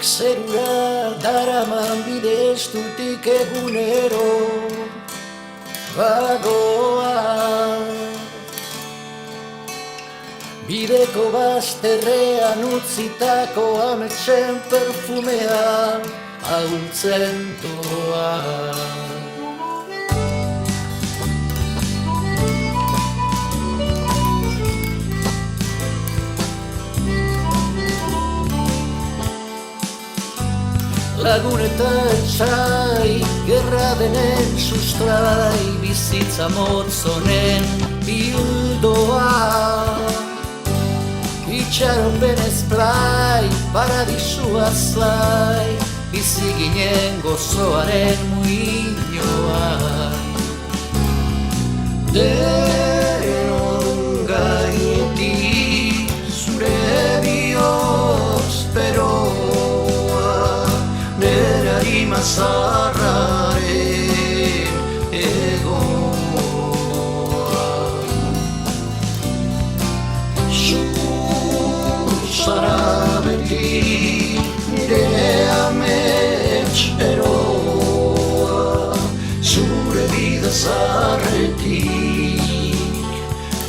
zerura daraman bidestutik egunero bagoa. Bideko bazterrean utzitako ametsen perfumea ahultzen doa. Lagun eta etxai, gerra denen sustrai, bizitza motzonen bildoa. Itxaronben ezplai, paradisua zlai, bizi ginen gozoaren muinoa. Denon gainetik zure bihotz beroa, nere harima zaharraren egoa. Zara beti nire amets eroa, zure bide zaharretik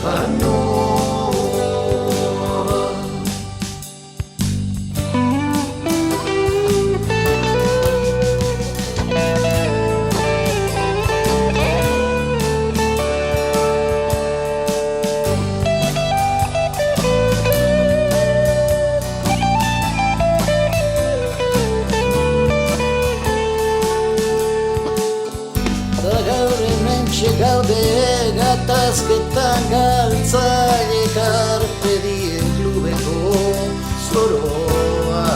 anoa. Gaude gatazketan galtzaile karpe die klubeko zoroa.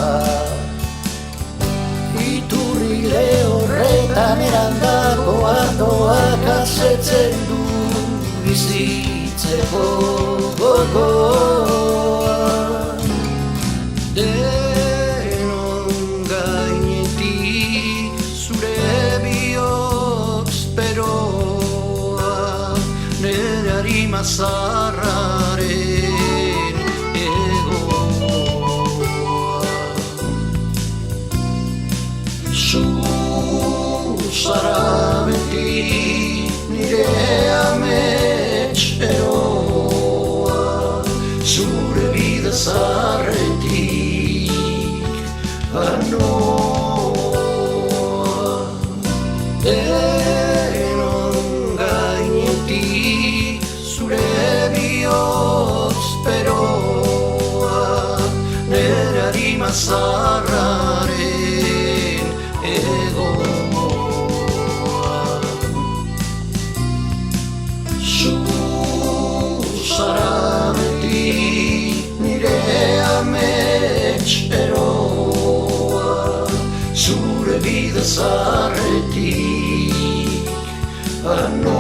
Iturrile horretan erandako ardoak asetzen du bizitzeko gogoa. Denon gainetik zure bihotz beroa, nere harima zaharraren egoa. Zu zara beti nire amets eroa, zure bide zaharretik anoa. Denon gainetik zure bihotz beroa, nere harima zaharraren egoa. Zu zara beti nire amets eroa, zure bide zaharretik anoa.